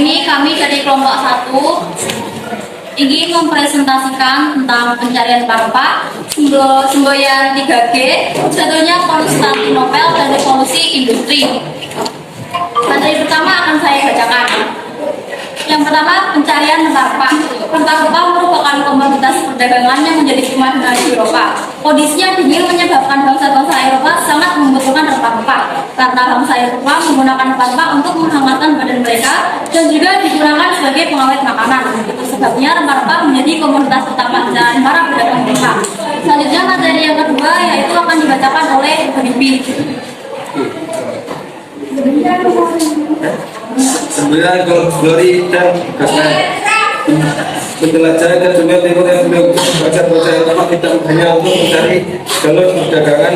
ini kami dari kelompok 1 ingin mempresentasikan tentang pencarian Parpa, semboyan 3G, jatuhnya Konstantinopel dan revolusi industri. Materi pertama akan saya bacakan. Yang pertama, pencarian rempah-rempah. Rempah-rempah merupakan komoditas perdagangan yang menjadi kemajuan di Eropa. Kondisinya dingin menyebabkan bangsa-bangsa Eropa sangat membutuhkan rempah-rempah. Karena bangsa Eropa menggunakan rempah-rempah untuk menghangatkan badan mereka dan juga digunakan sebagai pengawet makanan. Itu sebabnya rempah-rempah menjadi komoditas utama pencarian para pedagang rempah. Selanjutnya materi yang kedua yaitu akan dibacakan oleh Habibie. 9 Glory dan Gasman menjelajah ke dunia timur yang belum baca-baca Eropa tidak hanya untuk mencari jalur perdagangan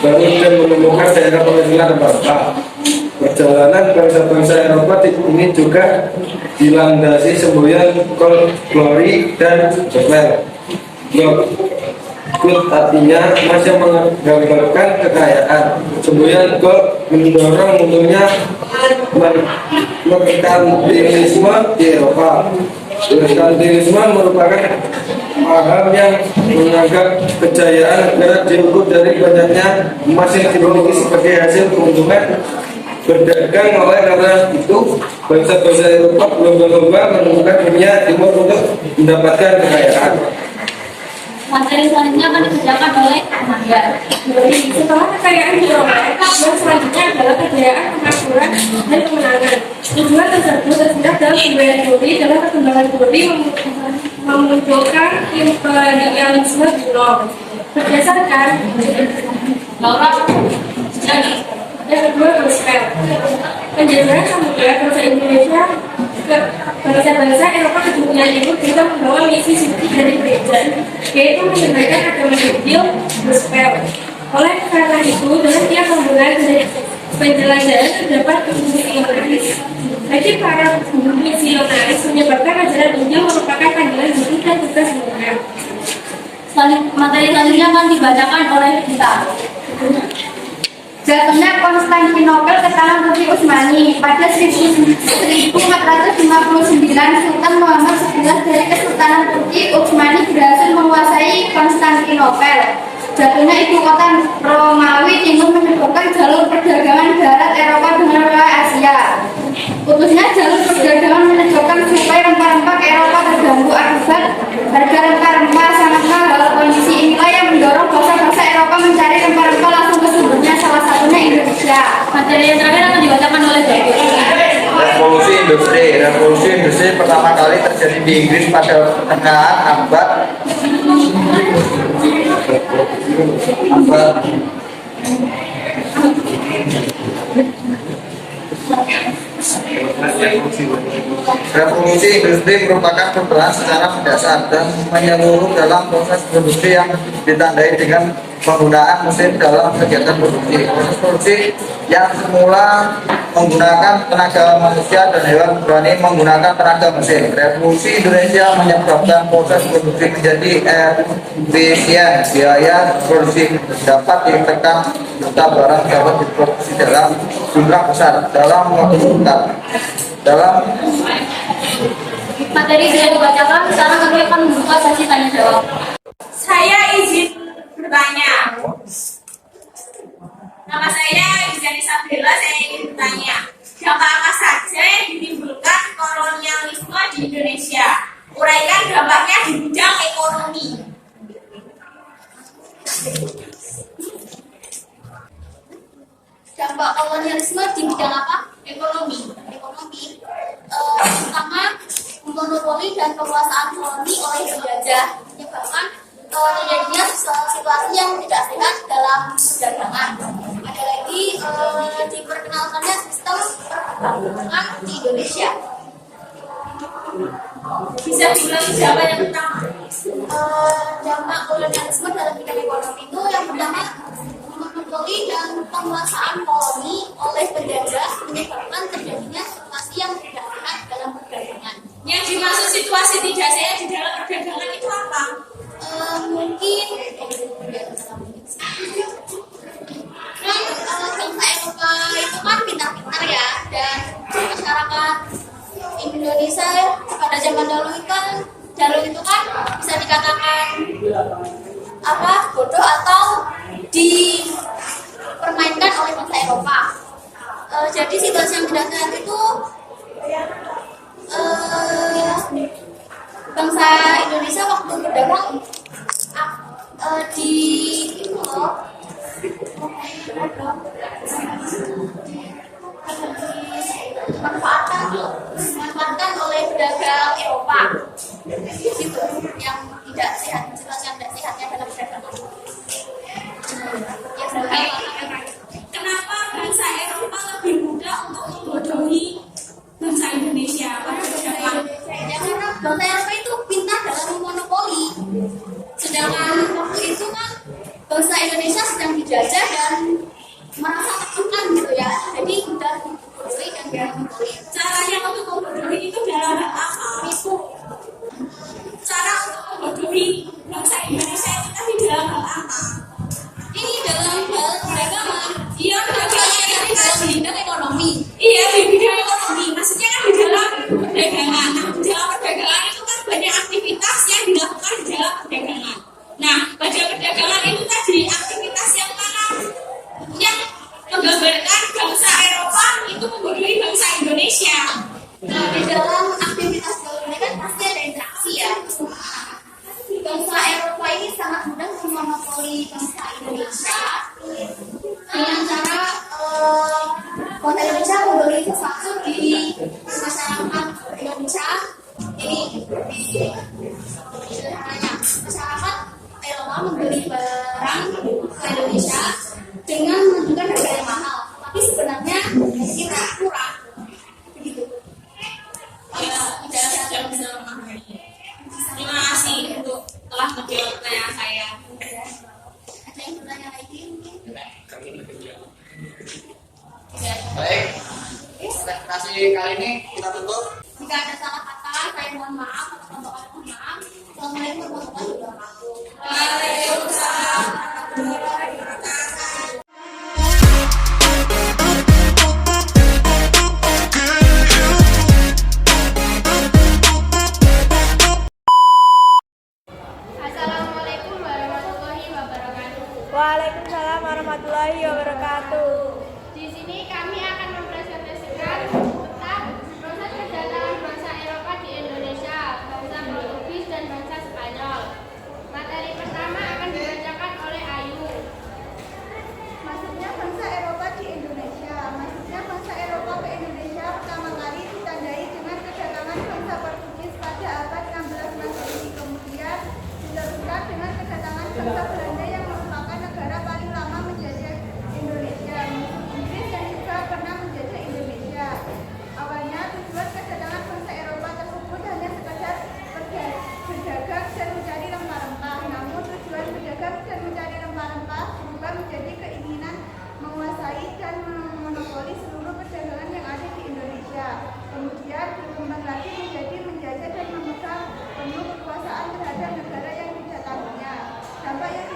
baru dan menemukan daerah penghasilan rempah-rempah. Perjalanan bangsa-bangsa Eropa ini juga dilandasi semboyan Glory dan Gasman. Gold artinya emas yang menggambarkan kekayaan. Semboyan gold mendorong munculnya merkantilisme di Eropa. Merkantilisme merupakan paham yang menganggap kejayaan negara diukur dari banyaknya emas yang dimiliki sebagai hasil keuntungan berdagang. Oleh karena itu, bangsa-bangsa Eropa berlomba-lomba menemukan dunia timur untuk mendapatkan kekayaan. Materi selanjutnya akan dikerjakan oleh Amanda. Setelah kekayaan di Eropa, yang selanjutnya adalah kejayaan, kemakmuran, dan kemenangan. Tujuan tersebut tersirat dalam semboyan Glory dalam perkembangan Glory memunculkan imperialisme kuno. Berdasarkan Laura, yang kedua gospel, penjajahan samudera bangsa Indonesia ke bangsa-bangsa Eropa ke dunia timur juga membawa misi suci dari gereja, yaitu menyebarkan agama Injil gospel. Oleh karena itu, dalam tiap rombongan penjelajahan terdapat misionaris. Bagi para misionaris, menyebarkan ajaran Injil merupakan panggilan hidup dan tugas mereka. Materi selanjutnya akan dibacakan oleh kita. Jatuhnya Konstantinopel ke tangan Turki Utsmani. Pada 1459, Sultan Muhammad XI dari Kesultanan Turki Utsmani berhasil menguasai Konstantinopel. Jatuhnya ibu kota Romawi Timur menyebabkan jalur perdagangan darat Eropa dengan wilayah Asia. Putusnya jalur perdagangan menyebabkan suplai rempah-rempah ke Eropa terganggu akibat harga rempah-rempah sangat mahal. Kondisi inilah yang mendorong bangsa-bangsa Eropa mencari rempah-rempah langsung ke sumbernya, salah satunya Indonesia. Materi yang terakhir akan dibacakan oleh Dewi. Revolusi industri. Revolusi industri pertama kali terjadi di Inggris pada pertengahan abad Revolusi industri merupakan perubahan secara mendasar dan menyeluruh dalam proses produksi yang ditandai dengan penggunaan mesin dalam kegiatan produksi. Proses produksi yang semula menggunakan tenaga manusia dan hewan berani menggunakan tenaga mesin. Revolusi Indonesia menyebabkan proses produksi menjadi efisien. Biaya produksi dapat ditekan serta barang dapat diproduksi dalam jumlah besar dalam waktu singkat. Materi sudah dibacakan, sekarang kami akan membuka sesi tanya jawab. Saya izin bertanya. Nama saya Izani Sabila, saya ingin bertanya. Dampak apa saja yang ditimbulkan kolonialisme di Indonesia? Uraikan dampaknya di bidang ekonomi. Dampak kolonialisme di bidang apa? Ekonomi. Pertama, monopoli dan penguasaan koloni oleh penjajah menyebabkan terjadinya situasi yang tidak sehat dalam perdagangan. Ada lagi diperkenalkannya sistem perdagangan di Indonesia. Bisa diulangi siapa yang pertama? Dampak kolonialisme dalam bidang ekonomi itu yang pertama, monopoli dan penguasaan koloni oleh penjajah menyebabkan terjadinya situasi yang tidak sehat dalam perdagangan. Yang dimaksud situasi tidak sehat di dalam perdagangan itu apa? Mungkin kan bangsa Eropa itu kan pintar-pintar ya, dan masyarakat bodoh atau dipermainkan oleh bangsa Eropa. Jadi situasi yang tidak sehat itu bangsa Indonesia waktu berdagang di itu loh, dimanfaatkan oleh pedagang Eropa, gitu, yang tidak sehat, situasi yang tidak sehatnya dalam perdagangan. Ya, Kenapa bangsa Eropa lebih mudah untuk membodohi bangsa Indonesia pada perdagangan? Ya karena bangsa Eropa itu pintar dalam memonopoli, sedangkan waktu itu kan bangsa Indonesia sedang dijajah dan merasa tertekan gitu ya, jadi mudah membodohi dan memonopoli. Caranya untuk membodohi itu dalam hal apa? Itu Cara untuk membodohi bangsa Indonesia itu tadi dalam hal apa? ini dalam hal perdagangan, Iya, perdagangan dalam bidang ekonomi. Iya, di bidang ekonomi. Maksudnya kan di dalam perdagangan. Nah, di dalam perdagangan itu kan banyak aktivitas yang dilakukan di dalam perdagangan. Nah, pada perdagangan itu tadi aktivitas yang mana yang menggambarkan bangsa Eropa itu membodohi bangsa Indonesia. Nah, di dalam aktivitas ini kan pasti ada interaksi ya. Bangsa Eropa ini sangat mudah memonopoli bangsa Indonesia dengan cara bangsa Indonesia membeli sesuatu di masyarakat Indonesia. Ini sederhananya masyarakat Eropa membeli barang ke Indonesia dengan menentukan harga yang mahal, tapi sebenarnya kita murah, begitu. Ya, tidak ada bisa memahami. Terima kasih untuk telah menjawab pertanyaan saya. Ada yang bertanya lagi? Baik, presentasi kali ini kita tutup. Jika ada salah kata, saya mohon maaf atau kelompok mohon maaf. Assalamualaikum warahmatullahi wabarakatuh. Waalaikumsalam. Assalamualaikum warahmatullahi wabarakatuh. Waalaikumsalam warahmatullahi wabarakatuh. Di sini kami akan mempresentasikan tentang proses perjalanan bangsa Eropa di Indonesia, bangsa Portugis dan bangsa Spanyol. Materi pertama akan dibacakan oleh Ayu. Masuknya bangsa Eropa di Indonesia. Masuknya bangsa Eropa ke Indonesia pertama kali ditandai dengan kedatangan bangsa Portugis pada abad 16 Masehi. Kemudian diteruskan dengan kedatangan bangsa Belanda yang merupakan negara paling lama menjajah Indonesia. Inggris yang juga pernah menjajah Indonesia. Awalnya tujuan kedatangan bangsa Eropa tersebut hanya sekadar berdagang dan mencari rempah-rempah. Namun tujuan berdagang dan mencari rempah-rempah berubah menjadi keinginan menguasai dan memonopoli seluruh perdagangan yang ada di Indonesia. Kemudian berkembang lagi menjadi menjajah dan memegang penuh kekuasaan terhadap negara yang didatanginya. Dampak yang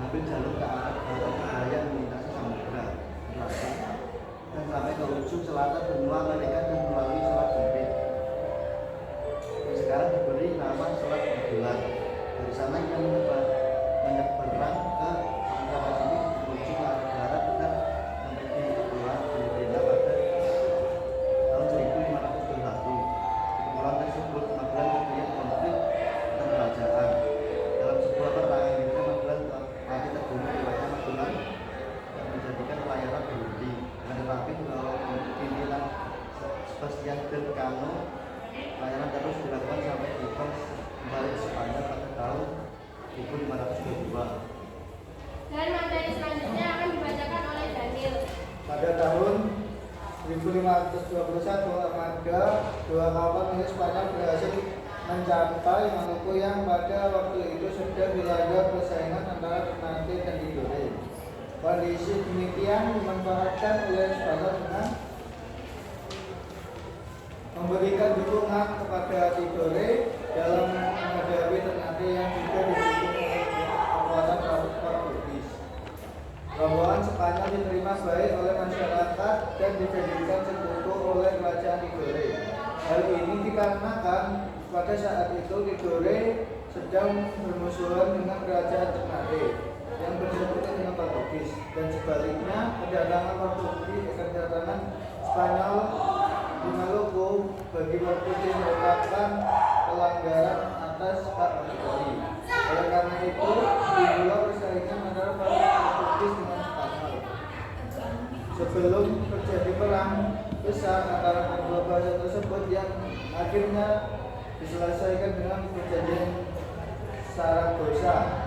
mengambil jalur ke arah barat yang melintasi samudera Atlantik dan sampai ke ujung selatan benua Amerika dan melalui Selat Benteng. Dan sekarang diberi nama Selat Magellan. Dari sana kita menyeberang ke Samudra Pasifik menuju ke arah barat dan sampai di Kepulauan Filipina pada tahun 1521. Di kepulauan tersebut Magellan terlihat konflik dan kerajaan. Dalam sebuah perang Indonesia Magellan mati terbunuh di wilayah Magelang dan menjadikan pelayaran berhenti. Tetapi pimpinan Sebastian Elcano pelayanan terus dilakukan sampai bebas kembali ke Spanyol pada tahun 1522. Dan materi selanjutnya akan dibacakan oleh Daniel. Pada tahun 1521 armada dua kapal milik Spanyol berhasil mencapai Maluku yang pada waktu itu sedang dilanda persaingan antara Ternate dan Tidore. Kondisi demikian dimanfaatkan oleh Spanyol dengan memberikan dukungan kepada Tidore dalam menghadapi Ternate yang juga didukung oleh kekuatan Portugis. Rombongan Spanyol diterima baik oleh masyarakat dan dijadikan sekutu oleh kerajaan Tidore. Hal ini dikarenakan pada saat itu Tidore sedang bermusuhan dengan kerajaan Ternate yang bersekutu dengan Portugis, dan sebaliknya kedatangan Spanyol di Maluku bagi Portugis merupakan pelanggaran atas hak Tidore. Oleh karena itu dimulai persaingan antara Portugis dengan Spanyol. Sebelum terjadi perang besar antara kedua bangsa tersebut yang akhirnya diselesaikan dengan perjanjian Saragossa.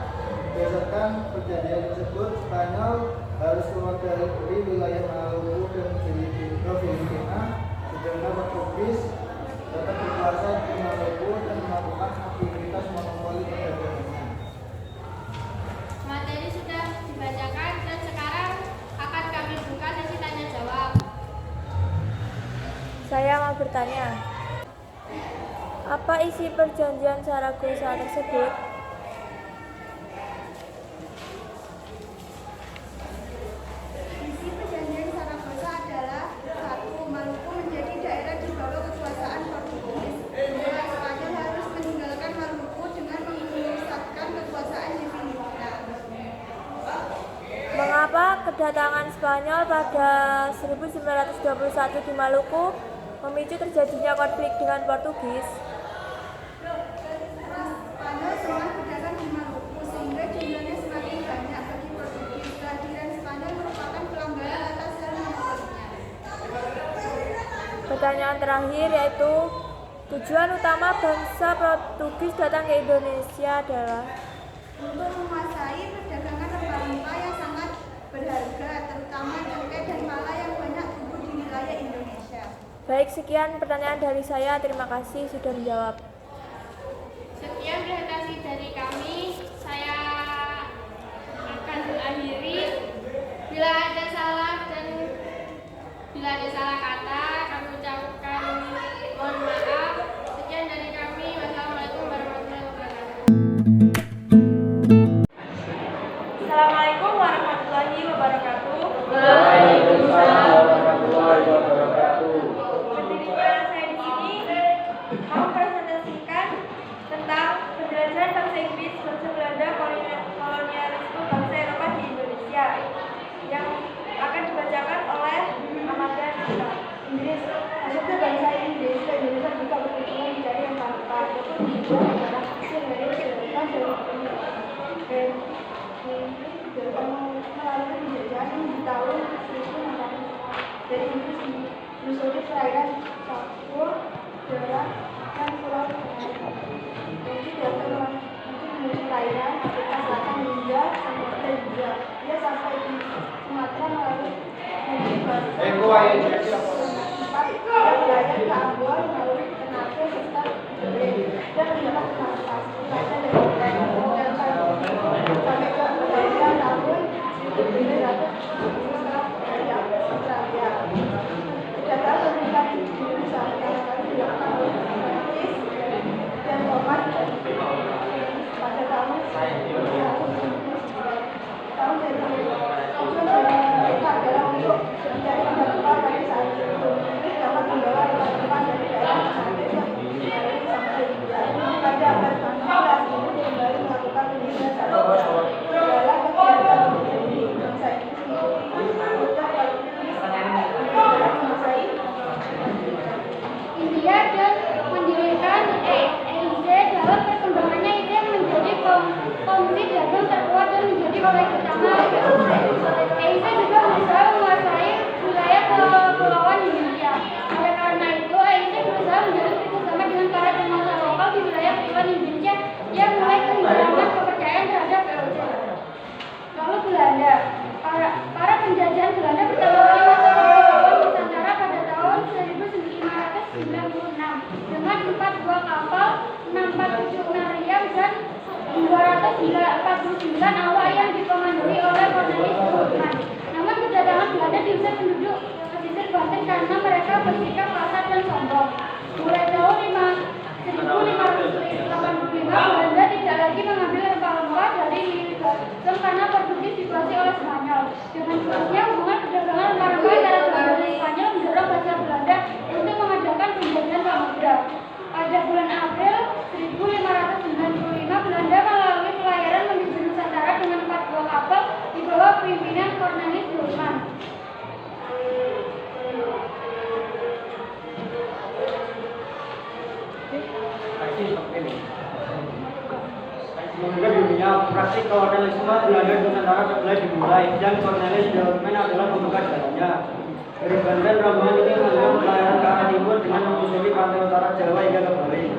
Berdasarkan perjanjian tersebut, Spanyol harus keluar dari wilayah Maluku dan Filipina, sedangkan Portugis tetap berkuasa di Maluku dan melakukan aktivitas monopoli perdagangannya. Materi sudah dibacakan dan sekarang akan kami buka sesi tanya jawab. Saya mau bertanya, apa isi perjanjian Saragossa tersebut? Isi perjanjian Saragossa adalah: 1. Maluku menjadi daerah di bawah kekuasaan Portugis. 2. Spanyol harus meninggalkan Maluku dengan memusatkan kekuasaan di Filipina. Mengapa kedatangan Spanyol pada 1921 di Maluku memicu terjadinya konflik dengan Portugis? Spanyol semakin berdagang di Maluku sehingga jumlahnya semakin banyak bagi Portugis. Kehadiran Spanyol merupakan pelanggaran atas hak monopolinya. Pertanyaan terakhir yaitu, tujuan utama bangsa Portugis datang ke Indonesia adalah? Untuk menguasai perdagangan rempah-rempah yang sangat berharga, terutama cengkeh dan pala yang banyak tumbuh di wilayah Indonesia. Baik, sekian pertanyaan dari saya. Terima kasih sudah menjawab. Sekian presentasi dari kami. Saya akan mengakhiri. Bila ada salah kata, kami ucapkan mohon maaf. Sekian dari kami. Wassalamualaikum warahmatullahi wabarakatuh. Assalamualaikum warahmatullahi wabarakatuh. Waalaikumsalam warahmatullahi wabarakatuh. Berdirinya saya di sini mau presentasikan tentang penjelajahan bangsa Inggris bangsa Belanda kolonialisme bangsa Eropa di Indonesia yang akan dibacakan oleh Amanda Nisa. Inggris, masuknya bangsa Inggris ke Indonesia juga bertujuan mencari yang tanpa ataupun dijual adalah hasil dari kedatangan dari melalui penjajahan di tahun 1600 dari Inggris menyusuri perairan Papua, Java, dan Pulau Amerika. Jadi diatur menuju perairan Afrika Selatan hingga Samudra Hindia. Dia sampai di Sumatera melalui wilayah ke Ambon melalui Ternate serta Tidore dan mendapat transportasi lainnya dari sampai ke Malaysia tahun 1900 dari Australia. Kedatangan pemerintah di Indonesia pertama kali dilakukan oleh Prancis dan Roman pada tahun 1909. oleh utama EIC juga berusaha menguasai wilayah kepulauan Indonesia. Oleh karena itu, EIC berusaha menjalin kerjasama dengan para penguasa lokal di wilayah kepulauan Indonesia yang mulai kehilangan kepercayaan terhadap VOC. Lalu Belanda, para penjajahan Belanda pertama kali masuk ke Kepulauan Nusantara pada tahun 1596 dengan 4 buah kapal, 647 meriam dan 249 awak yang dikomandoi oleh Cornelis Houtman. Namun kedatangan Belanda diusir penduduk pesisir Banten karena mereka bersikap kasar dan sombong. Mulai tahun 1585 Belanda tidak lagi mengambil rempah-rempah dari Minang karena Portugis dikuasai oleh Spanyol. Dengan terusnya hubungan perdagangan rempah-rempah antara Belanda dan Spanyol mendorong bangsa Belanda untuk mengadakan penjajahan samudra. Pada bulan April 1595 Belanda melalui pelayaran menuju Nusantara dengan 4 buah kapal di bawah pimpinan Cornelis Houtman. Menurut dunia, praktik kolonialisme Belanda di Nusantara mulai dimulai dan Cornelis Houtman adalah pembuka jalannya. Dari Banten, rombongan ini melakukan pelayaran ke arah timur dengan menyusuri pantai utara Jawa hingga ke Bali.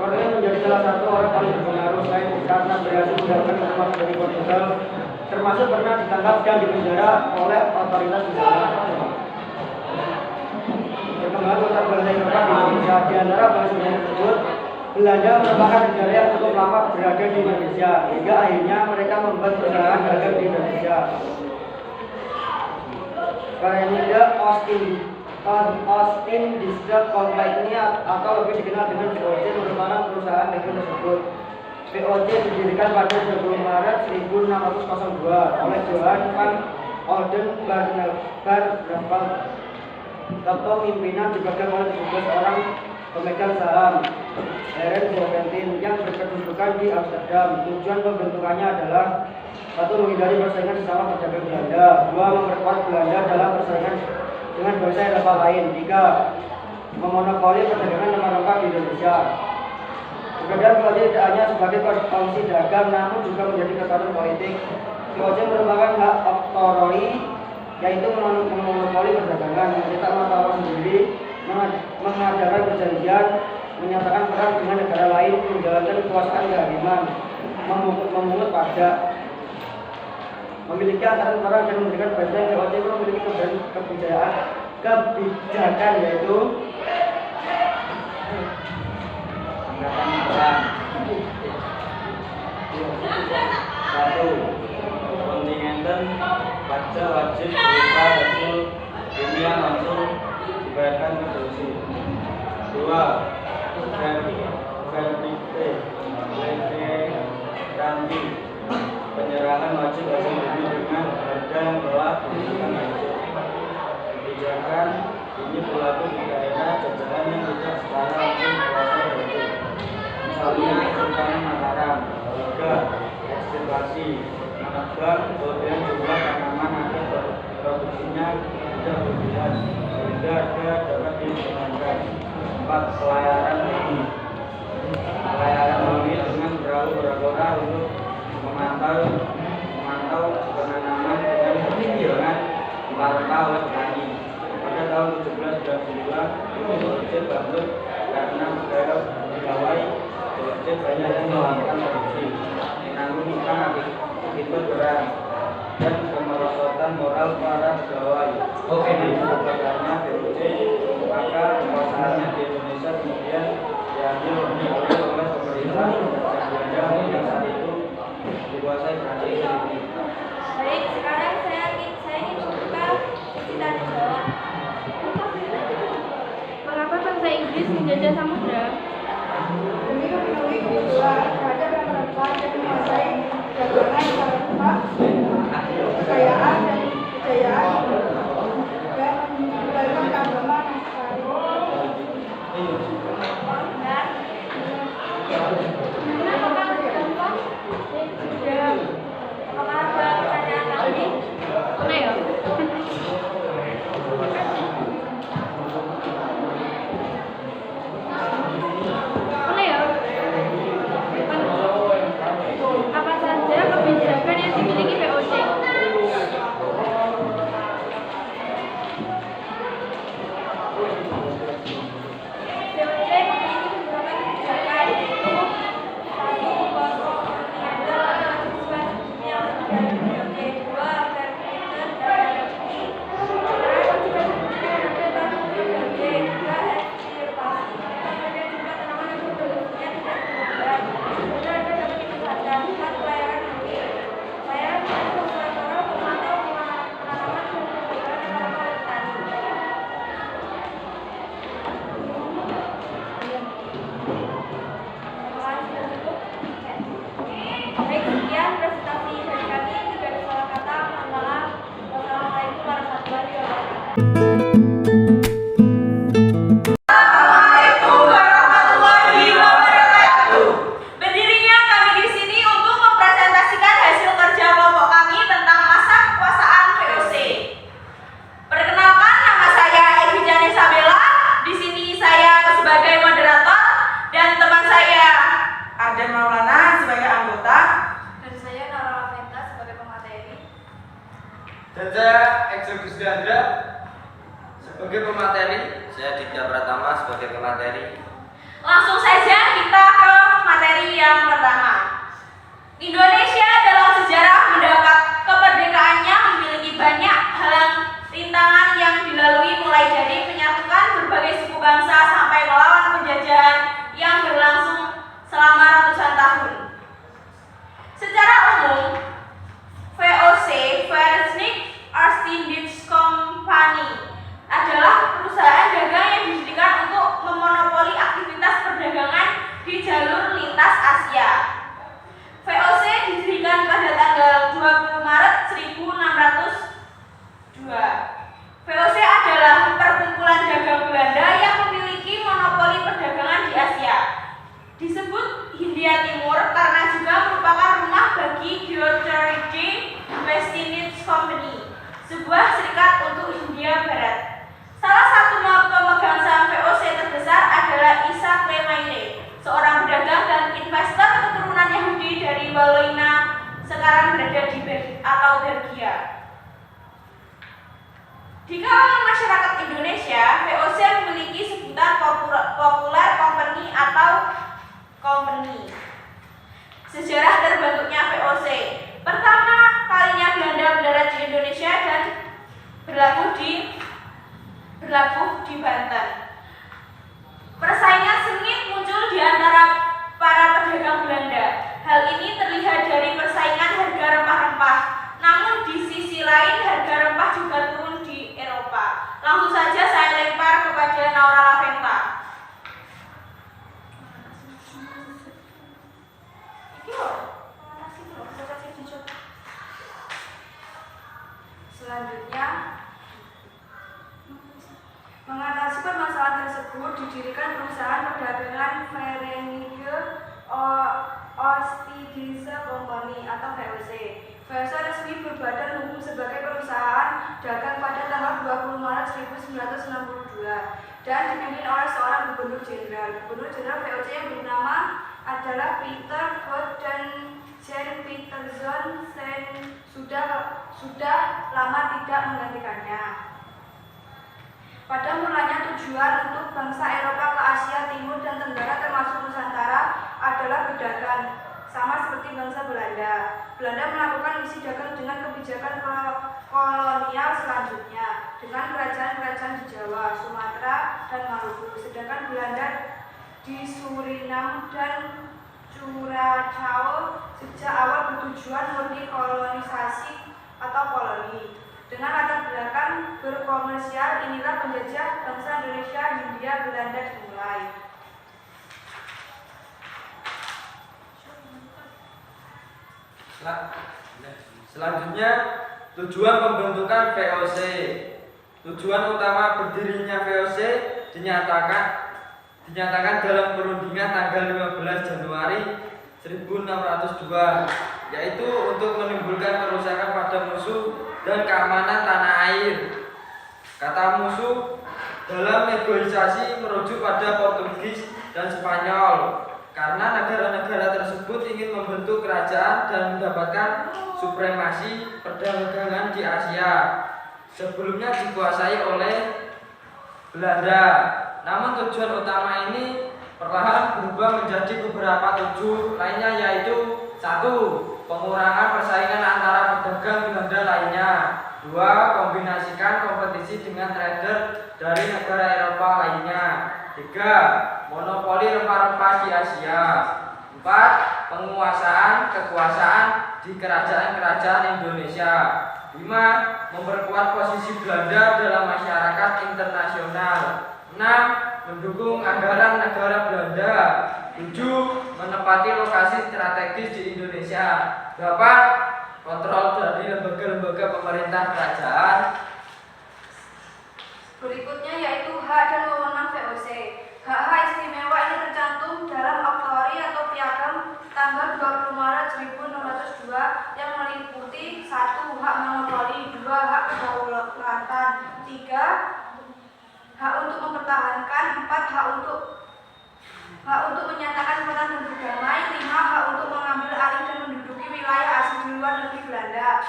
Cornelis menjadi salah satu orang paling berpengaruh selain karena berhasil mendapatkan informasi dari Portugal, termasuk pernah ditangkap dan dipenjara oleh otoritas di sana. Perkembangan kota bahasa Eropa di Indonesia, di antara bahasa tersebut, Belanda merupakan negara yang cukup lama berada di Indonesia, hingga akhirnya mereka membuat perusahaan dagang di Indonesia. Karena Austin District Company atau lebih dikenal dengan VOC merupakan perusahaan dagang tersebut. VOC didirikan pada 20 Maret 1602 oleh Johann van Oldenbarneveldt. Kepemimpinan dipegang oleh 17 orang pemegang saham Heren Seventeen yang berkedudukan di Amsterdam. Tujuan pembentukannya adalah: 1. Menghindari persaingan sesama pedagang Belanda. 2. Memperkuat Belanda dalam persaingan dengan bangsa Eropa lain. 3. Memonopoli perdagangan rempah-rempah di Indonesia. Kemudian VOC tidak hanya sebagai kongsi dagang, namun juga menjadi kesatuan politik. VOC merupakan hak oktroi, yaitu memonopoli perdagangan, mencetak mata uang sendiri, mengadakan perjanjian, menyatakan perang dengan negara lain, menjalankan kekuasaan kehakiman, memungut pajak, memiliki angkatan perang dan memberikan bantuan. VOC memiliki kebijakan yaitu angkatan perang. 1. Kontingenten pajak wajib berupa hasil bumi yang langsung dibayarkan ke dosi. 2. Garanti penyerahan wajib hasil bumi dengan harga yang telah ditentukan wajib. Kebijakan ini berlaku di daerah jajahan yang tidak secara langsung dikuasai wajib. Misalnya Sultan Mataram. 3. Ekstirpasi menebar kelebihan jumlah tanaman agar produksinya tidak berlebihan sehingga harga dapat dipertahankan. 4. Pelayaran bumi. Pelayaran bumi dengan perahu beragora untuk memantau penanaman dengan pertimbangan rempah oleh petani. Pada tahun 1792 VOC bangkrut karena pegawai VOC banyak yang melakukan korupsi, menanggung hutang akibat perang dan kemerosotan moral para pegawai. Kebakarnya VOC, maka kekuasaannya di Indonesia kemudian diambil oleh pemerintah Belanda yang saat itu dikuasai Prancis. Baik, sekarang saya ingin membuka cerita Jawa. Mengapa bangsa Inggris menjajah samudra? Demi memenuhi kebutuhan terhadap Baik, sekian presentasi dari kami. Jika ada salah kata, mohon maaf. Wassalamualaikum warahmatullahi wabarakatuh. Berdirinya kami di sini untuk mempresentasikan hasil kerja kelompok kami tentang masa kekuasaan VOC. Perkenalkan, nama saya Egi Janisabella. Di sini saya sebagai moderator dan teman saya Arden Maulana sebagai anggota. Dan saya Nara Laventa sebagai pemateri. Dan saya Excel Gusdiandra sebagai pemateri. Saya Dika Pratama sebagai pemateri. Langsung saja kita ke materi yang pertama. Indonesia dalam sejarah mendapat kemerdekaannya memiliki banyak rintangan yang dilalui, mulai dari menyatukan berbagai suku bangsa sampai melawan penjajahan yang berlangsung selama ratusan tahun. Secara umum, VOC (Verenigd Oost-Indisch Compagnie) adalah perusahaan dagang yang didirikan untuk memonopoli aktivitas perdagangan di jalur lintas Asia. VOC didirikan pada tanggal 20 Maret 1602. VOC adalah perkumpulan dagang Belanda yang memiliki monopoli perdagangan di Asia. Disebut Hindia Timur karena juga merupakan rumah bagi Deutsche West-Indies Company, sebuah serikat untuk Hindia Barat. Salah satu pemegang saham VOC terbesar adalah Isaac Le Maire, seorang pedagang dan investor keturunan Yahudi dari Wallonia, sekarang berada di Belgia. Di kalangan masyarakat Indonesia, VOC memiliki sebutan populer company atau company. Sejarah terbentuknya VOC. Pertama kalinya Belanda mendarat di Indonesia dan berlabuh di Banten. Persaingan sengit muncul di antara para pedagang Belanda. Hal ini terlihat dari persaingan harga rempah-rempah. Namun di sisi lain harga rempah juga turun di Eropa. Langsung saja saya lempar kepada Naura Laventa. Selanjutnya, mengatasi permasalahan tersebut didirikan perusahaan perdagangan Verenigde Oost-Indische Compagnie atau VOC. VOC resmi berbadan hukum sebagai perusahaan dagang pada tanggal 20 Maret 1962 dan dipimpin oleh seorang gubernur jenderal. Gubernur jenderal VOC yang bernama adalah Peter Vogt dan Jan Pieterszoon sudah lama tidak menggantikannya. Pada mulanya tujuan untuk bangsa Eropa ke Asia Timur dan Tenggara termasuk Nusantara adalah berdagang, sama seperti bangsa Belanda. Belanda melakukan misi dagang dengan kebijakan kolonial selanjutnya dengan kerajaan-kerajaan di Jawa, Sumatera, dan Maluku. Sedangkan Belanda di Suriname dan Curaçao sejak awal bertujuan murni kolonisasi atau koloni. Dengan latar belakang berkomersial, inilah penjajah bangsa Indonesia, Hindia Belanda dimulai. Selanjutnya, tujuan pembentukan VOC. Tujuan utama berdirinya VOC dinyatakan dalam perundingan tanggal 15 Januari 1602, yaitu untuk menimbulkan kerusakan pada musuh dan keamanan tanah air. Kata musuh dalam negosiasi merujuk pada Portugis dan Spanyol, karena negara-negara tersebut ingin membentuk kerajaan dan mendapatkan supremasi perdagangan di Asia. Sebelumnya dikuasai oleh Belanda. Namun tujuan utama ini perlahan berubah menjadi beberapa tujuan lainnya, yaitu 1. Pengurangan persaingan antara pedagang Belanda lainnya. 2. Kombinasikan kompetisi dengan trader dari negara Eropa lainnya. 3. Monopoli rempah-rempah di Asia. 4. Kekuasaan di kerajaan-kerajaan Indonesia. 5. Memperkuat posisi Belanda dalam masyarakat internasional. 6. Mendukung anggaran negara Belanda. 7. Menempati lokasi strategis di Indonesia. 8. Kontrol dari lembaga-lembaga pemerintah kerajaan. Berikutnya yaitu hak dan wewenang VOC. Hak-hak istimewa ini tercantum dalam Oktori atau Piagam tanggal 20 Maret 1602 yang meliputi 1. Hak monopoli, 2. Hak kedaulatan, 3. Hak untuk mempertahankan, 4. Hak untuk menyatakan menang dan berdamai, 5. Hak untuk mengambil alih dan menduduki wilayah asing di luar negeri Belanda,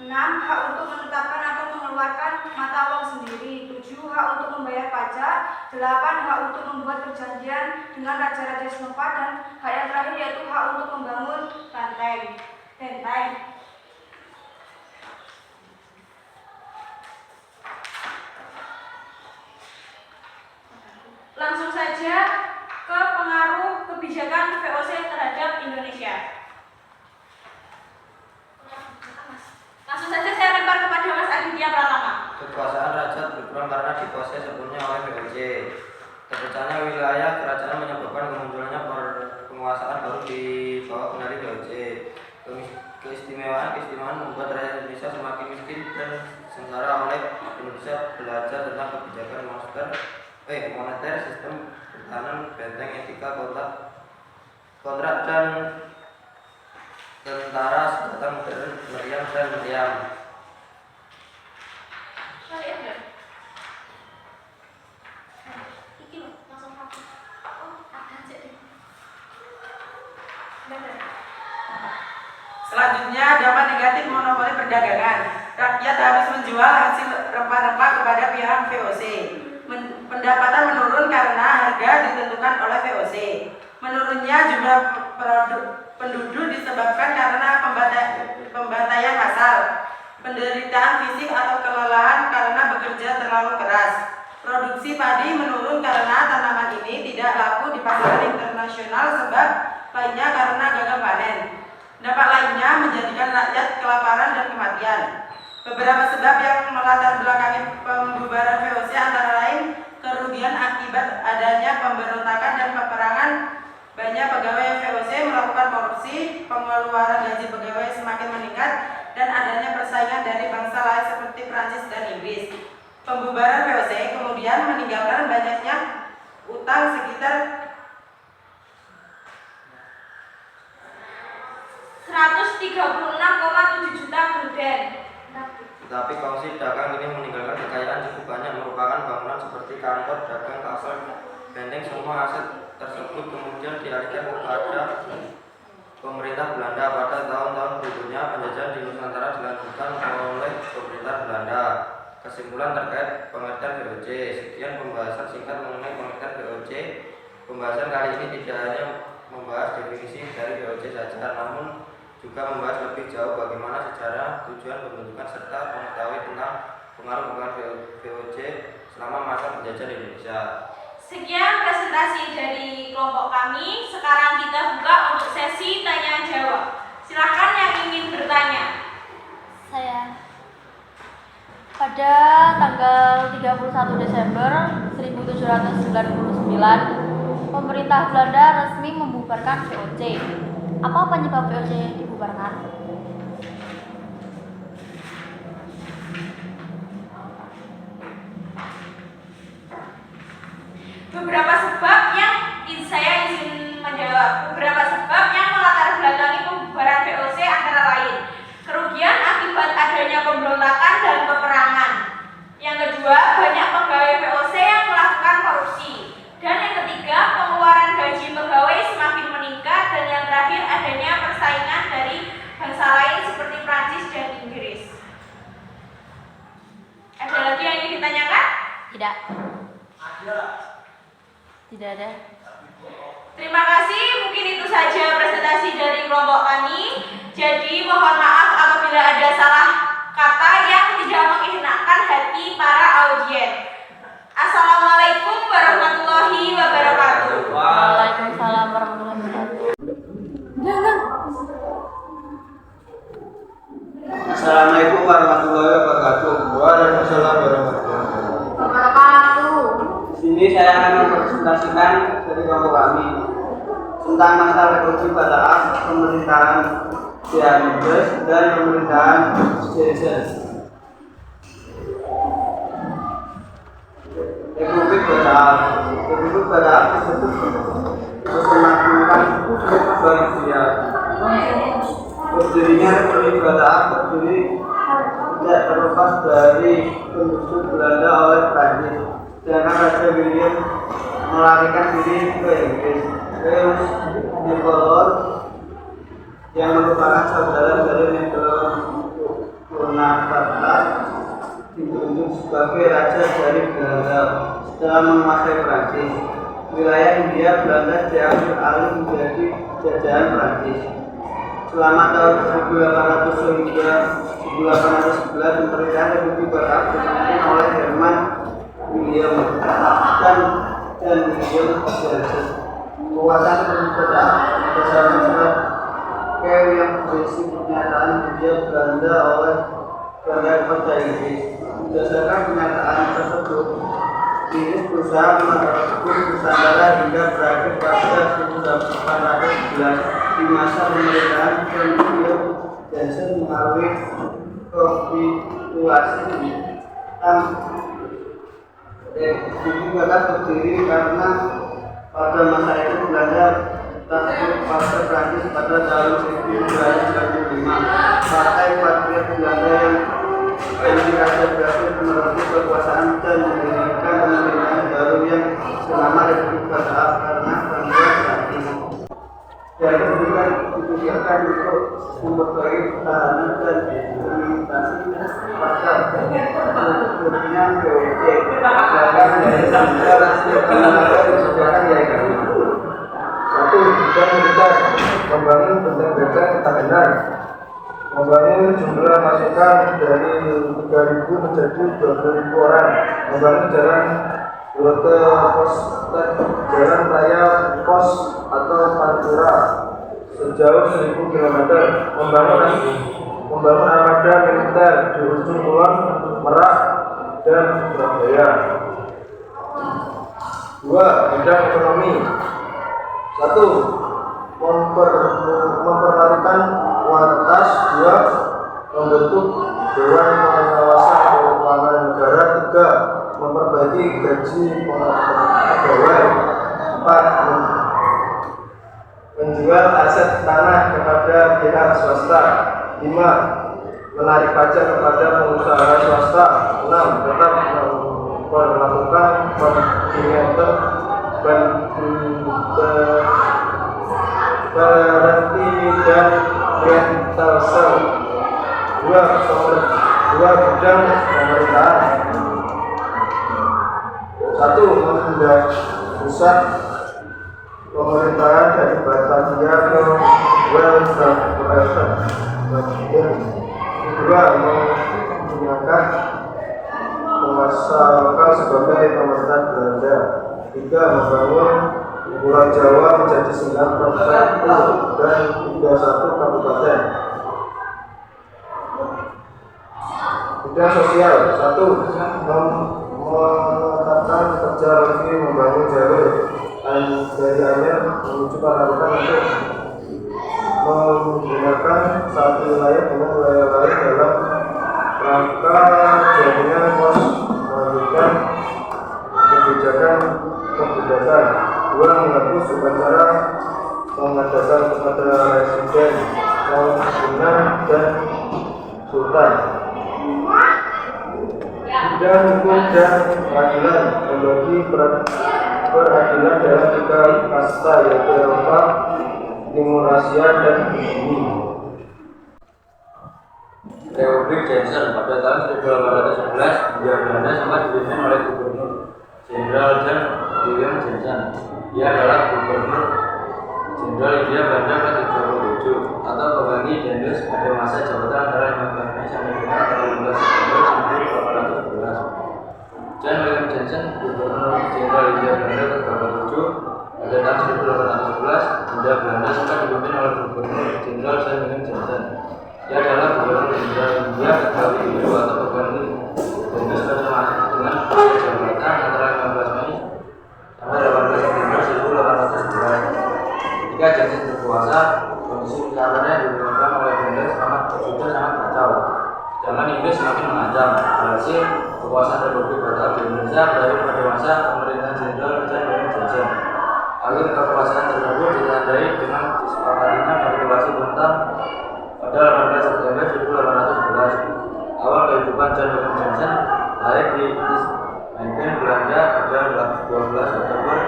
6. Hak untuk menetapkan atau mengeluarkan mata uang sendiri, 7. Hak untuk membayar pajak, 8. Hak untuk membuat perjanjian dengan raja-raja setempat, dan hak yang terakhir yaitu hak untuk membangun benteng. Langsung saja ke pengaruh kebijakan VOC terhadap Indonesia. Langsung saja saya lempar kepada Mas Aditya Pratama. Kekuasaan raja berkurang karena dikuasai sepenuhnya oleh VOC. Terpecahnya wilayah kerajaan menyebabkan kemunculannya penguasaan baru di bawah kendali VOC. Keistimewaan membuat rakyat Indonesia semakin miskin dan sengsara. Oleh Indonesia belajar tentang kebijakan moneter, sistem pertahanan, benteng, etika, kontrak dan tentara senjata modern, meriam dan meriam. Selanjutnya, dampak negatif monopoli perdagangan. Rakyat harus menjual hasil rempah-rempah kepada pihak VOC. Pendapatan menurun karena harga ditentukan oleh VOC. Menurunnya jumlah penduduk disebabkan karena pembantaian massal, penderitaan fisik atau kelelahan karena bekerja terlalu keras. Produksi padi menurun karena tanaman ini tidak laku di pasar internasional, sebab lainnya karena gagal panen. Dampak lainnya menjadikan rakyat kelaparan dan kematian. Beberapa sebab yang melatar belakangi pembubaran VOC antara lain kerugian akibat adanya pemberontakan dan peperangan, banyak pegawai VOC melakukan korupsi, pengeluaran gaji pegawai semakin meningkat, dan adanya persaingan dari bangsa lain seperti Prancis dan Inggris. Pembubaran VOC kemudian meninggalkan banyaknya utang sekitar 136,7 juta gulden. Tetapi kongsi dagang ini meninggalkan kekayaan cukup banyak, merupakan bangunan seperti kantor, dagang, kasar, benteng. Semua aset tersebut kemudian dialihkan kepada pemerintah Belanda. Pada tahun-tahun berikutnya penjajahan di Nusantara dilanjutkan oleh pemerintah Belanda. Kesimpulan terkait pengertian VOC. Sekian pembahasan singkat mengenai pengertian VOC. Pembahasan kali ini tidak hanya membahas definisi dari VOC saja, namun juga membahas lebih jauh bagaimana sejarah, tujuan pembentukan, serta mengetahui tentang pengaruh VOC selama masa penjajahan di Indonesia. Sekian presentasi dari kelompok kami. Sekarang kita buka untuk sesi tanya jawab. Silakan yang ingin bertanya. Saya pada tanggal 31 Desember 1799 pemerintah Belanda resmi membubarkan VOC. Apa penyebab VOC dibubarkan? Beberapa sebab yang saya izin menjawab. Beberapa sebab yang melatar belakangi pembubaran VOC antara lain kerugian akibat adanya pemberontakan dan peperangan. Yang kedua, banyak pegawai VOC yang melakukan korupsi. Dan yang ketiga, pengeluaran gaji pegawai semakin meningkat. Dan yang terakhir, adanya persaingan dari bangsa lain seperti Prancis dan Inggris. Ada lagi yang ingin ditanyakan? Tidak. Tidak ada. Terima kasih, mungkin itu saja presentasi dari kelompok kami. Jadi mohon maaf apabila ada salah kata yang tidak mengenakan hati para audien. Assalamualaikum warahmatullahi wabarakatuh. Waalaikumsalam warahmatullahi wabarakatuh. Assalamualaikum warahmatullahi wabarakatuh. Waalaikumsalam warahmatullahi Wabarakatuh. Di sini saya akan mempresentasikan dari kelompok kami. tentang masa revolusi pada pemerintahan Cianjur dan pemerintahan Caesar. Republik pada tersebut memakmurkan Belgia. Berdirinya Republik Batak berdiri tidak terlepas dari penduduk Belanda oleh Prancis. Sedangkan Raja William melarikan diri ke Inggris. Nicholas yang merupakan saudara dari Napoleon Bonaparte ditunjuk sebagai raja dari Belanda setelah menguasai Prancis. Wilayah Hindia Belanda diambil alih menjadi jajahan Prancis. Selama tahun 1800 hingga 1811 pemerintahan Republik Batak dipimpin oleh Herman William dan William Johnson. Kekuasaan Republik Batak berdasarkan surat Kew yang berisi pernyataan Hindia Belanda oleh Belanda kepada Inggris. Berdasarkan pernyataan tersebut, Inggris berusaha merebut Nusantara hingga berakhir pada 1811 di masa pemerintahan William Johnson melalui kapitulasi Republik Batak berdiri karena pada masa itu Belanda takluk pada Prancis pada tahun 1995. Partai Patriot Belanda yang dirasa berhasil merebut kekuasaan dan mendirikan pemerintahan baru yang bernama Republik Batak karena bantuan Prancis. Dan kemudian ditujukan untuk memperbaiki pertahanan dan implementasi pasar untuk dunia POC. Bahkan dari sampai kebijakan yang satu, bidang militer, membangun benteng-benteng pertahanan, membangun jumlah pasukan dari 3.000 menjadi 20.000 orang, membangun jalan rute pos dan jalan raya pos atau pantura sejauh 1.000 km, membangun armada militer di ujung kulon, Merak, dan Surabaya. 2. Bidang ekonomi. 1. Memperlakukan kuantitas. 2. Membentuk Dewan Pengawasan Keuangan Negara. 3. Memperbaiki gaji pegawai. 4. Menjual aset tanah kepada pihak swasta. 5. Menarik pajak kepada pengusaha swasta. 6. Tetap melakukan kontinenter berhenti dan rental sel. 2. Bidang pemerintahan. 1. Memindah pusat pemerintahan dari Batavia ke Westfalia. 2. Menggunakan penguasa lokal sebagai pemerintahan Belanda. 3. Membangun Pulau Jawa menjadi 9 prefektur dan 31 kabupaten. Bidang sosial. 1. Menetapkan kerja lagi membangun jalur dari Anyer menuju Panarukan untuk menggunakan satu wilayah dengan wilayah lain dalam rangka jaringan pos, melanjutkan kebijakan kebijakan. 2. Menghapus upacara pengadasan kepada residen, pengguna dan sultan. Bidang hukum dan peradilan. Membagi peradilan dalam 3 kasta, yaitu Eropa, Timur Asia, dan Bumi. Republik Johnson pada tahun 1811 Hindia Belanda sempat dipimpin oleh Gubernur Jenderal John William Johnson. Dia adalah Gubernur Jenderal Hindia Belanda ke-37 atau pembagi Dendus pada masa jabatan antara 15 Mei sampai dengan 15 September 1811. John William Johnson, Gubernur Jenderal Hindia Belanda ke-37 pada tahun 1811, Hindia Belanda sempat dipimpin oleh Gubernur Jenderal John William Johnson. Dia adalah Gubernur Jenderal Hindia ke-37 atau pembagi Dendus pada masa dengan masa jabatan antara 15 Mei sampai 18 September 1811. Ketika Zaman Inggris semakin mengancam. Alhasil, kekuasaan Republik Batak di Indonesia berakhir pada masa pemerintahan Jenderal John Johnson. Akhir kekuasaan tersebut ditandai dengan disepakatinya kapitulasi Bontang pada 18 September 1811. Awal kehidupan John Johnson lahir di East London, Belanda pada 12 Oktober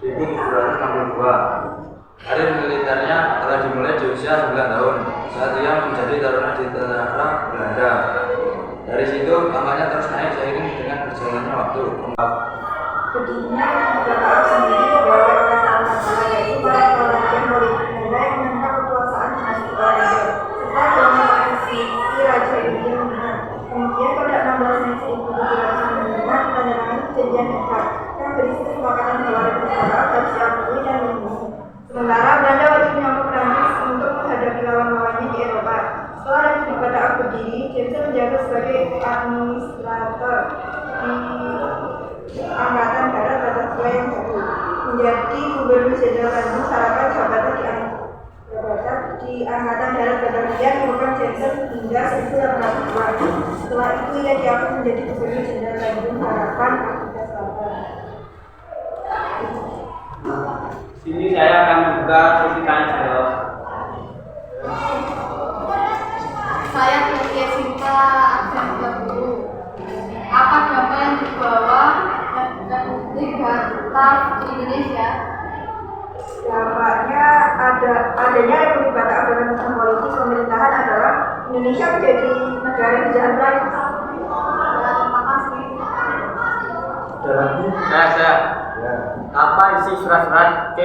1762. Karir militernya telah dimulai di usia 9 tahun saat ia menjadi taruna di tentara Belanda. Dari situ namanya terus naik seiring dengan berjalannya waktu. Berdirinya Batak sendiri digawe oleh salah satu yaitu para kolonial politik Belanda yang menentang kekuasaan dinasti Belanda serta kolonialisasi Raja India. Kemudian pada 16 Mei 1795 ditandatangani Perjanjian Hekar yang berisi kesepakatan bahwa Republik Batak harus diakui dan dilindungi. Sementara Belanda wajib menyambut Prancis untuk menghadapi lawan-lawannya di Eropa. Setelah Republik Batak berdiri, Johnson menjabat sebagai administrator di Angkatan Darat Batavia yang baru. Menjadi Gubernur Jenderal Bandung Sarapan jabatan di Angkatan Darat Batavia merupakan Johnson hingga 1802. Setelah itu ia diangkat menjadi Gubernur Jenderal Bandung Sarapan Afrika Selatan. Sini saya akan membuka sesi tanya jawab. Saya Tia Sinta absen 30. Apa dampak yang dibawa Republik Batak di Indonesia? Dampaknya adanya Republik Batak dalam sistem politik pemerintahan adalah Indonesia menjadi negara kerajaan Prancis. Terima kasih. Saya. Apa isi surat-surat Q?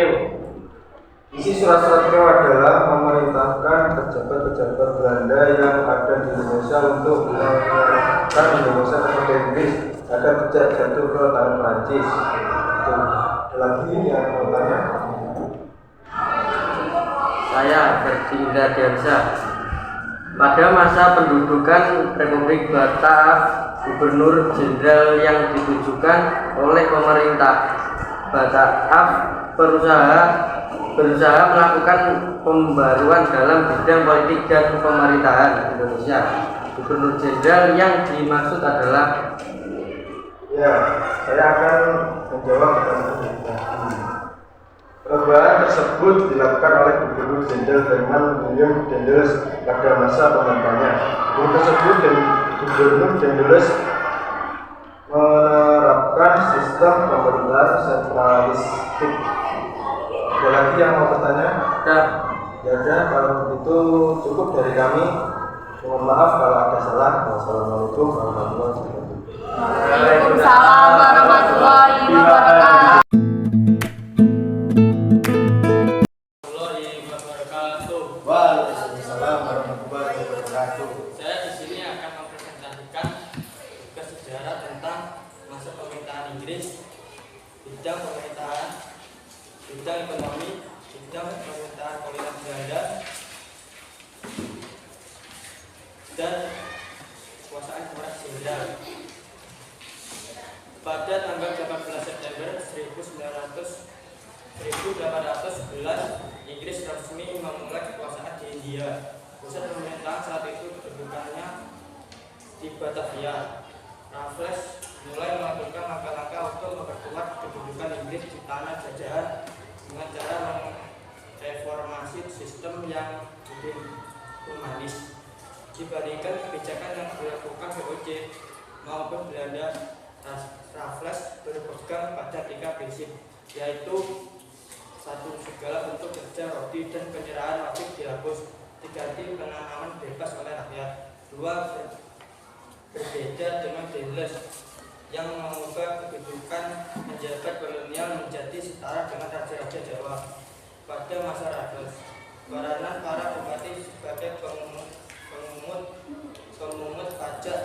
Isi surat-surat Q adalah memerintahkan pejabat-pejabat Belanda yang ada di Indonesia untuk menyerahkan Indonesia kepada Inggris agar tidak jatuh ke tangan Prancis. Ada lagi yang mau tanya? Saya Ferdi Indradiansyah. Pada masa pendudukan Republik Batak, Gubernur Jenderal yang ditujukan oleh pemerintah Batak berusaha melakukan pembaruan dalam bidang politik dan pemerintahan Indonesia. Gubernur Jenderal yang dimaksud adalah saya akan menjawab pertanyaan ini. Perubahan tersebut dilakukan oleh Gubernur Jenderal Herman William Daendels pada masa pemerintahannya. Gubernur Daendels menerapkan sistem pemerintahan sentralistik. Ada lagi yang mau bertanya? Ya, kalau begitu cukup dari kami. Mohon maaf kalau ada salah. Wassalamualaikum warahmatullahi wabarakatuh. Waalaikumsalam warahmatullahi wabarakatuh. Waalaikumsalam warahmatullahi wabarakatuh. Saya di sini akan mempresentasikan tugas sejarah tentang masa pemerintahan Inggris, bidang pemerintahan, bidang ekonomi, bidang pemerintahan kolonial Belanda, dan kekuasaan kemerdekaan jenderal. Pada tanggal 18 September 1811, Inggris resmi memulai kekuasaan di India. Pusat pemerintahan saat itu kedudukannya di Batavia. Raffles mulai melakukan langkah-langkah untuk memperkuat kedudukan Inggris di tanah jajahan dengan cara mereformasi sistem yang lebih humanis dibandingkan kebijakan yang dilakukan VOC maupun Belanda. Raffles berpegang pada 3 prinsip, yaitu 1. Segala bentuk kerja rodi dan penyerahan wajib dihapus, diganti penanaman bebas oleh rakyat. 2. Berbeda dengan Daendels yang mengubah kedudukan penjabat kolonial menjadi setara dengan raja-raja Jawa. Pada masa Raffles, peranan para bupati sebagai pemungut pajak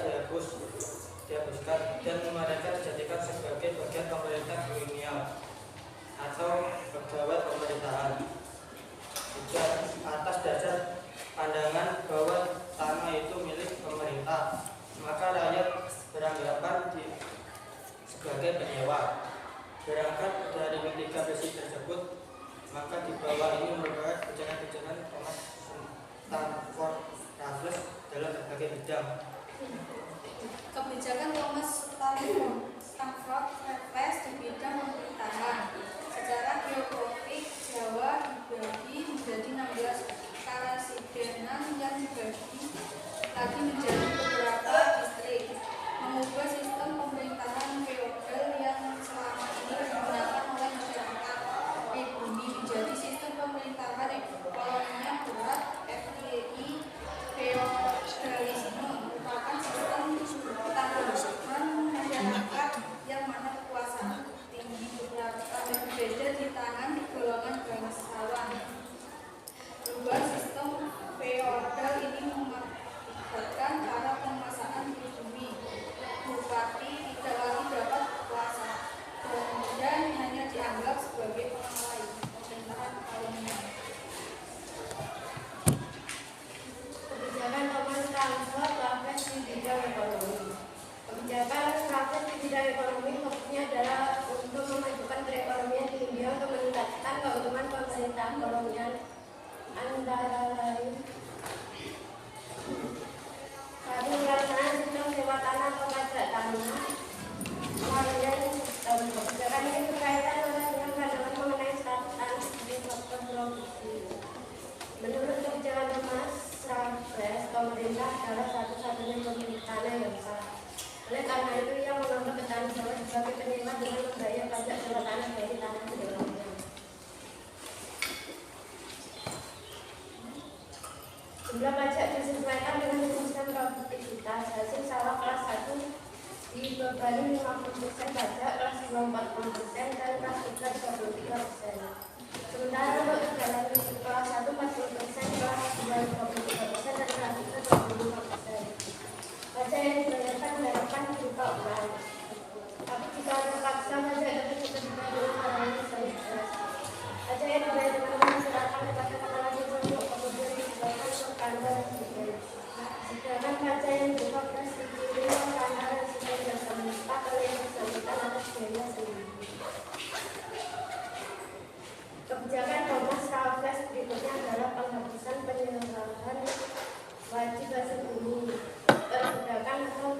dihapuskan dan mereka dijadikan sebagai bagian pemerintah kolonial atau pegawai pemerintahan. 3. Atas dasar pandangan bahwa tanah itu milik pemerintah, maka rakyat beranggapan sebagai penyewa. Berangkat dari ketiga prinsip tersebut, maka di bawah ini merupakan kebijakan-kebijakan Thomas Stamford Raffles dalam berbagai bidang. lagi menjadi beberapa distrik, mengubah sistem pemerintahan feodal yang selama ini digunakan oleh masyarakat pribumi menjadi sistem pemerintahan kolonial berat FDI. Feodalisme merupakan sistem tatanan masyarakat yang mana kekuasaan tinggi berbeda di tangan golongan bangsawan. Perubahan sistem feodal ini mengakibatkan cara penguasaan pribumi. Bupati tidak lagi dapat berkuasa dan hanya dianggap sebagai pengawal pemerintahan kolonial. Kebijakan Thomas Transport Raffles di bidang ekonomi. Kebijakan Raffles di bidang ekonomi fokusnya adalah untuk memajukan perekonomian di India untuk meningkatkan keuntungan pemerintah kolonial antara lain satu pelaksanaan sistem sewa tanah atau pajak tanah. Kemudian kebijakan ini berkaitan dengan pandangan mengenai status tanah di sektor produksi. Menurut kebijakan Thomas Raffles, pemerintah adalah satu-satunya pemilik tanah yang sah. Oleh karena itu, ia menganggap petani sawit sebagai penerima dengan membayar pajak sewa tanah dari tanah sewanya. Jumlah pajak disesuaikan dengan sistem produktivitas. Hasil sawah kelas 1 dibebani 50% pajak, kelas 2 40%, dan kelas 3 33%. Sementara untuk jalan kelas 1 40%, kelas 2 23%, dan kelas 3 25%. Pajak yang dibayarkan diharapkan berupa uang. Tapi jika terpaksa pajak dapat diterima dengan cara yang sangat jelas. Pajak yang dibayar dengan diserahkan kepada kepala desa untuk kemudian dibayarkan ke kantor residen. Sedangkan pajak yang berupa beras dikirim ke kantor residen dan diminta oleh yang bersangkutan atas biaya sendiri. Kebijakan Thomas Raffles berikutnya adalah penghapusan penyelenggaraan wajib hasil bumi, perbudakan atau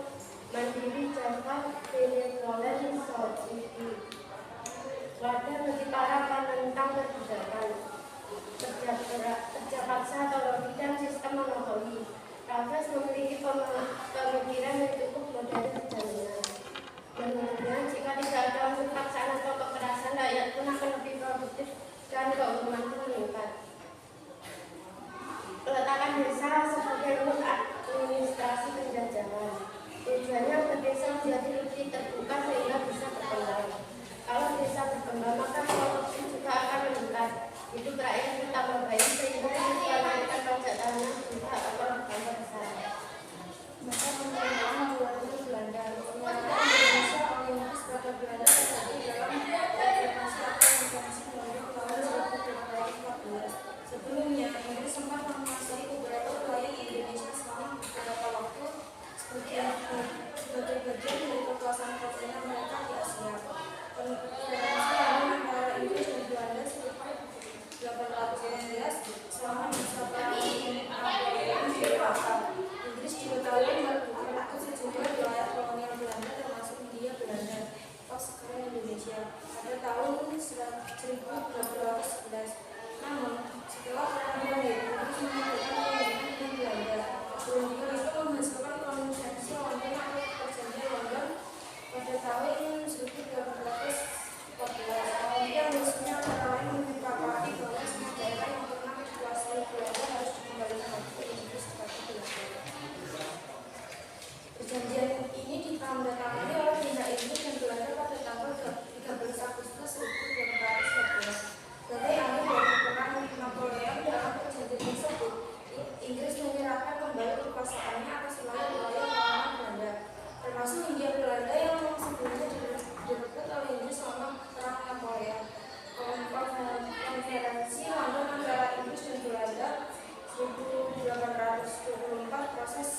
mandiri Java Venezuelan Society. Wadah bagi para penentang perbudakan, kerja paksa atau lobby dan sistem monopoli. Raffles memiliki pemikiran yang cukup modern sejauh. Menurutnya, jika tidak ada unsur paksaan atau kekerasan, rakyat pun akan lebih produktif dan keuntungan pun meningkat. Peletakan desa sebagai unit administrasi penjajahan. Tujuannya agar desa menjadi lebih terbuka sehingga bisa berkembang. Kalau desa berkembang, maka korupsi juga akan meningkat. Hidup rakyat bertambah baik sehingga menaikkan pajak tanah juga akan bertambah besar. Maka pemerintahan memulai Belanda. Pemerintahan Indonesia oleh Inggris pada Belanda terjadi dalam reformasi atau reformasi melalui tahun 1814. Sebelumnya, Inggris sempat menguasai beberapa wilayah di Indonesia selama beberapa waktu sebagai bagian dari kekuasaan kolonial mereka di Asia. Reformasi antara Inggris dan Belanda sekitar 1816 selama masa Napoleon di Eropa. Inggris diketahui merebut sejumlah wilayah kolonial Belanda termasuk Hindia Belanda atau sekarang Indonesia pada tahun 1811. Namun, setelah perang dunia, Inggris mengadakan perundingan dengan Belanda. Perundingan itu menghasilkan konvensi London atau perjanjian London pada tahun 1814. Yang maksudnya antara lain menyepakati bahwa semua daerah yang pernah dikuasai Belanda harus dikembalikan lagi ke Inggris sebagai Belanda. Perjanjian ini ditandatangani oleh pihak Inggris dan Belanda pada tanggal 13 Agustus 1814. Sebagai akhir dari perang Napoleon, dalam perjanjian tersebut, Inggris menyerahkan kembali kekuasaannya atas wilayah-wilayah kolonial Belanda, termasuk Hindia Belanda yang sebelumnya direbut oleh Inggris selama perang Napoleon. Konferensi London antara Inggris dan Belanda 1824, proses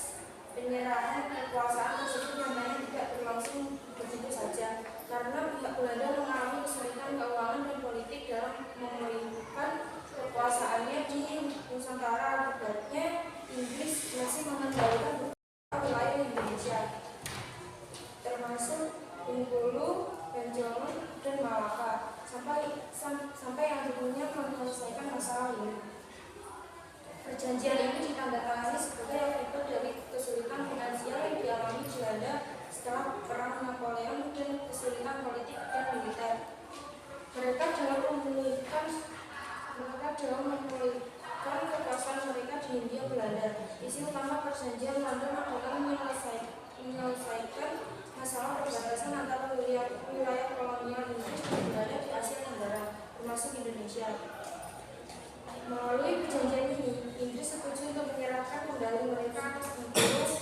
penyerahan kekuasaan tersebut nyatanya tidak berlangsung begitu saja karena pihak Belanda mengalami kesulitan keuangan dan politik dalam memulihkan kekuasaannya di Nusantara. Akibatnya Inggris masih mengendalikan beberapa wilayah Indonesia termasuk Bengkulu, Benjolan, dan Malaka sampai akhirnya menyelesaikan masalah ini. Perjanjian ini ditandatangani Visi utama perjanjian London adalah menyelesaikan masalah perbatasan antara wilayah kolonial Inggris yang berada di Asia Tenggara, termasuk Indonesia. Melalui perjanjian ini, Inggris setuju untuk menyerahkan kembali mereka atas Bengkulu,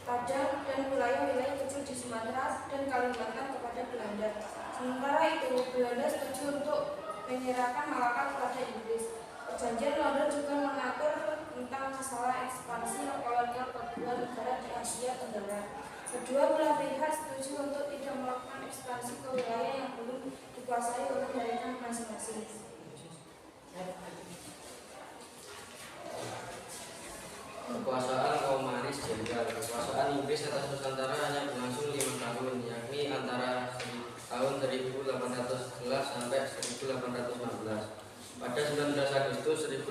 Padang, dan wilayah-wilayah kecil di Sumatera dan Kalimantan kepada Belanda. Sementara itu, Belanda setuju untuk menyerahkan Malaka kepada Inggris. Perjanjian London juga mengatur tentang masalah ekspansi kolonial kedua negara di Asia Tenggara. Kedua belah pihak setuju untuk tidak melakukan ekspansi ke wilayah yang belum dikuasai oleh mereka masing-masing. Kekuasaan Kaumaris Jenderal. Kekuasaan Inggris atas Nusantara hanya berlangsung 5 tahun, yakni antara tahun 1811 sampai 1816. Pada 19 Agustus 1816,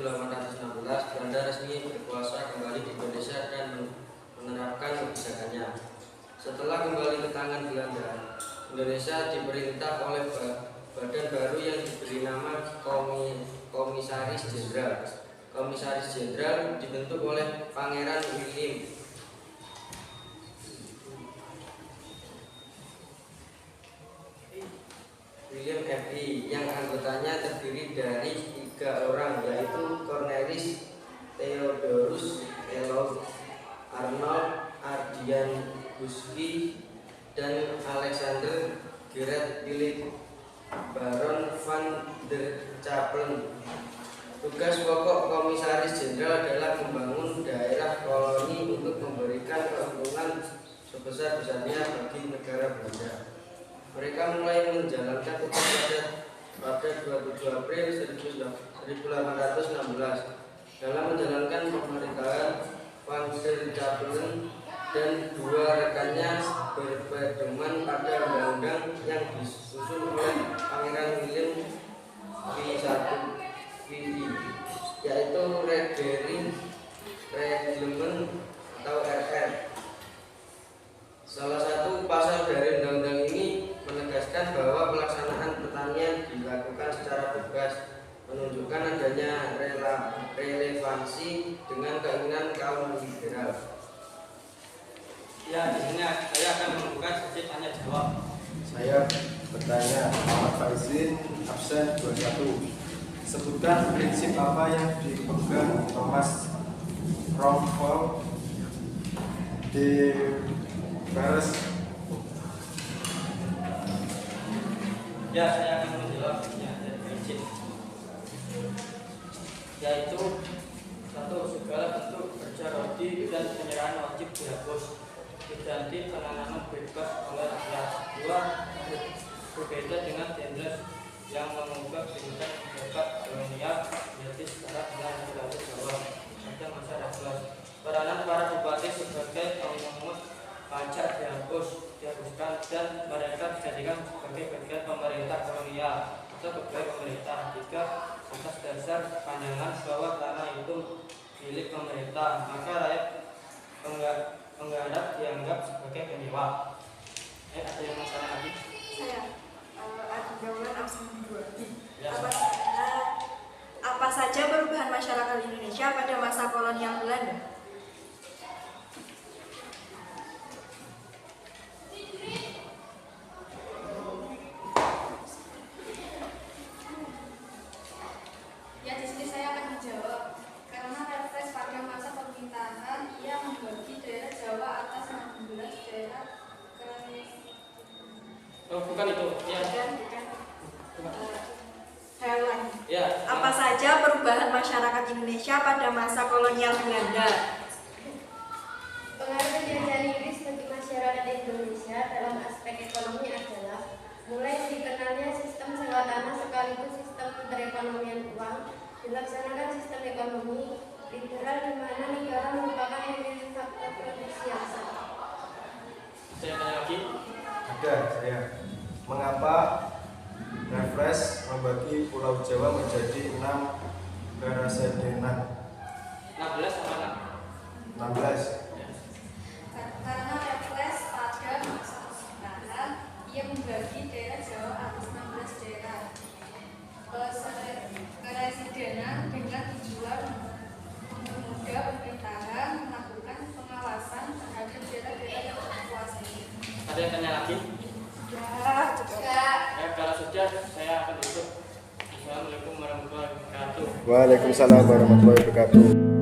Belanda resmi berkuasa kembali di Indonesia dan menerapkan kebijakannya. Setelah kembali ke tangan Belanda, Indonesia diperintah oleh badan baru yang diberi nama Komisaris Jenderal. Komisaris Jenderal dibentuk oleh Pangeran William F.I. yang anggotanya terdiri dari 3 orang, yaitu Cornelis Theodorus Elon Arnold Ardian Buski dan Alexander Gerard Philip Baron van der Capellen. Tugas pokok Komisaris Jenderal adalah membangun daerah koloni untuk memberikan keuntungan sebesar-besarnya bagi negara Belanda. Mereka mulai menjalankan tugas pada 27 April 1816 dalam menjalankan pemerintahan Van der Capellen dan 2 rekannya berpedoman pada undang-undang yang disusun oleh Pangeran William VI, yaitu Reglement atau RR. Salah satu pasal dari undang-undang ini menegaskan bahwa pelaksanaan pertanian dilakukan secara bebas, menunjukkan adanya relevansi dengan keinginan kaum liberal. Ya, di sini saya akan membuka sesi tanya jawab. Saya bertanya, Muhammad Faizin, absen 21. Sebutkan prinsip apa yang dipegang Thomas Rumford di Paris. Ya, saya akan menjawabnya dari prinsip, yaitu 1. Segala bentuk kerja rodi dan penyerahan wajib dihapus, diganti penanaman bebas oleh rakyat. 2. Berbeda dengan Dendles yang mengubah tingkat pejabat kolonial menjadi secara wilayah Jawa pada masa Raffles. Peranan para bupati sebagai pemungut pajak dihapuskan dan mereka dijadikan sebagai bagian pemerintah kolonial atau pegawai pemerintah. 3. Atas dasar pandangan bahwa tanah itu milik pemerintah, maka rakyat penggarap dianggap sebagai penyewa. Ada yang mau tanya lagi? Saya ada jawaban absen 2. Ya. Apa saja perubahan masyarakat Indonesia pada masa kolonial Belanda? Ya, di sini saya akan menjawab. Karena Raffles pada masa pemerintahan, ia membagi daerah Jawa atas 16 daerah Oh, bukan itu. Ya. Hewan. Ya. Apa saja perubahan masyarakat Indonesia pada masa kolonial Belanda? Pengaruh penjajahan Inggris bagi masyarakat Indonesia dalam aspek ekonomi adalah mulai dikenalnya sistem sewa tanah sekaligus sistem perekonomian uang, dilaksanakan sistem ekonomi liberal di mana negara merupakan unit faktor produksi yang sama. Saya tanya lagi. Ada saya. Mengapa Raffles membagi Pulau Jawa menjadi 6 karasedenan? 16 sama 16. Karena Raffles pada masa pemerintahan, ia membagi daerah Jawa atas 16 daerah keresidenan dengan tujuan mempermudah pemerintahan, Ada yang tanya lagi? Ya, kalau sudah saya akan tutup. Assalamualaikum warahmatullahi wabarakatuh. Waalaikumsalam warahmatullahi wabarakatuh.